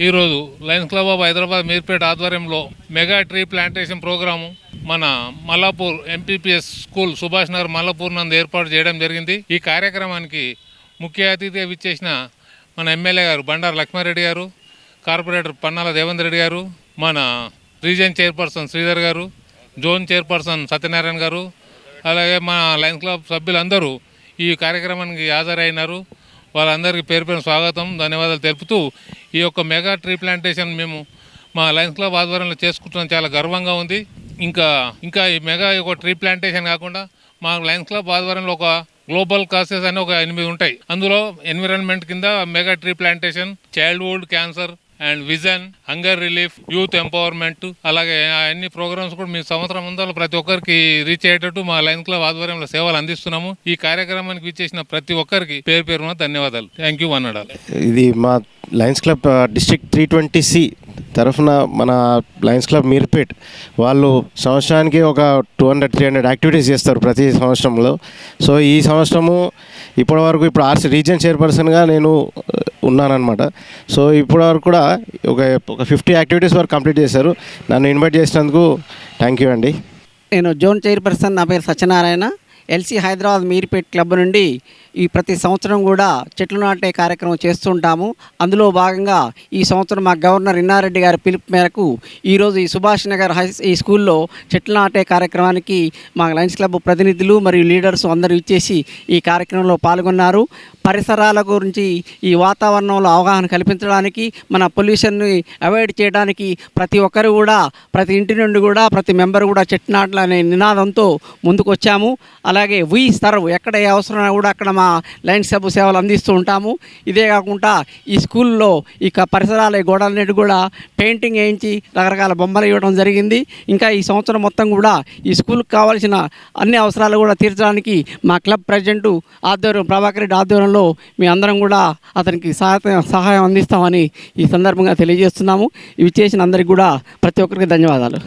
ఈరోజు Lions club of Hyderabad Meerpet ఆధ్వర్యంలో mega tree plantation programme మన మల్లాపూర్ ఎంపీపీఎస్ స్కూల్ సుభాష్ నగర్ మల్లాపూర్ నందు ఏర్పాటు చేయడం జరిగింది. ఈ కార్యక్రమానికి ముఖ్య అతిథిగా విచ్చేసిన మన ఎమ్మెల్యే గారు బండారు లక్ష్మారెడ్డి గారు, కార్పొరేటర్ పన్నాల దేవేంద్ర రెడ్డి గారు, మన రీజన్ చైర్పర్సన్ శ్రీధర్ గారు, జోన్ చైర్పర్సన్ సత్యనారాయణ గారు, అలాగే మా లయన్స్ క్లబ్ సభ్యులందరూ ఈ కార్యక్రమానికి హాజరైనారు. వాళ్ళందరికీ పేరు పేరు స్వాగతం, ధన్యవాదాలు తెలుపుతూ ఈ యొక్క మెగా ట్రీ ప్లాంటేషన్ మేము మా లయన్స్ క్లబ్ ఆధ్వర్యంలో చేసుకుంటున్నాం. చాలా గర్వంగా ఉంది. ఇంకా ఈ మెగా ఒక ట్రీ ప్లాంటేషన్ కాకుండా మా లయన్స్ క్లబ్ ఆధ్వర్యంలో ఒక గ్లోబల్ కాసెస్ అని ఒక 8 ఉంటాయి. అందులో ఎన్విరాన్మెంట్ కింద mega tree plantation, childhood cancer and vision, hunger relief, youth empowerment, అలాగే అన్ని ప్రోగ్రామ్స్ కూడా మీ సంవత్సరం ముందర ప్రతి ఒక్కరికి రీచ్ అయ్యేటట్టు మా లయన్స్ క్లబ్ ఆధ్వర్యంలో సేవలు అందిస్తున్నాము. ఈ కార్యక్రమానికి విచ్చేసిన ప్రతి ఒక్కరికి పేరు పేరున ధన్యవాదాలు. థ్యాంక్ యూ అన్నాడు. ఇది మా లయన్స్ క్లబ్ డిస్ట్రిక్ట్ 320C తరఫున మన లయన్స్ క్లబ్ మీర్పేట్ వాళ్ళు సంవత్సరానికి ఒక 200-300 యాక్టివిటీస్ చేస్తారు ప్రతి సంవత్సరంలో. సో ఈ సంవత్సరము ఇప్పుడు ఆర్సీ రీజన్ చైర్పర్సన్గా నేను ఉన్నానన్నమాట. సో ఇప్పటివరకు కూడా ఒక 50 యాక్టివిటీస్ వరకు కంప్లీట్ చేశారు. నన్ను ఇన్వైట్ చేసినందుకు థ్యాంక్ యూ అండి. నేను జోన్ చైర్పర్సన్, నా పేరు సత్యనారాయణ. ఎల్సీ హైదరాబాద్ మీర్పేట్ క్లబ్ నుండి ఈ ప్రతి సంవత్సరం కూడా చెట్లు నాటే కార్యక్రమం చేస్తుంటాము. అందులో భాగంగా ఈ సంవత్సరం మా గవర్నర్ ఇన్నారెడ్డి గారి పిలుపు మేరకు ఈరోజు ఈ సుభాష్ నగర్ ఈ స్కూల్లో చెట్లు నాటే కార్యక్రమానికి మా లయన్స్ క్లబ్ ప్రతినిధులు మరియు లీడర్స్ అందరూ ఇచ్చేసి ఈ కార్యక్రమంలో పాల్గొన్నారు. పరిసరాల గురించి, ఈ వాతావరణంలో అవగాహన కల్పించడానికి, మన పొల్యూషన్ని అవాయిడ్ చేయడానికి ప్రతి ఒక్కరు కూడా, ప్రతి ఇంటి నుండి కూడా, ప్రతి మెంబర్ కూడా చెట్టు నాటాలనే నినాదంతో ముందుకు వచ్చాము. అలాగే వీ సర్వ్, ఎక్కడ ఏ అవసరమైనా కూడా అక్కడ మా లయన్స్ క్లబ్ సేవలు అందిస్తూ ఉంటాము. ఇదే కాకుండా ఈ స్కూల్లో ఇక పరిసరాల గోడలన్నిటి కూడా పెయింటింగ్ వేయించి రకరకాల బొమ్మలు ఇవ్వడం జరిగింది. ఇంకా ఈ సంవత్సరం మొత్తం కూడా ఈ స్కూల్కి కావాల్సిన అన్ని అవసరాలు కూడా తీర్చడానికి మా క్లబ్ ప్రెసిడెంట్ ఆధ్వర్యం, ప్రభాకర్ రెడ్డి ఆధ్వర్యంలో మీ అందరం కూడా అతనికి సహాయం అందిస్తామని ఈ సందర్భంగా తెలియజేస్తున్నాము. ఇవి చేసిన అందరికీ కూడా ప్రతి ఒక్కరికి ధన్యవాదాలు.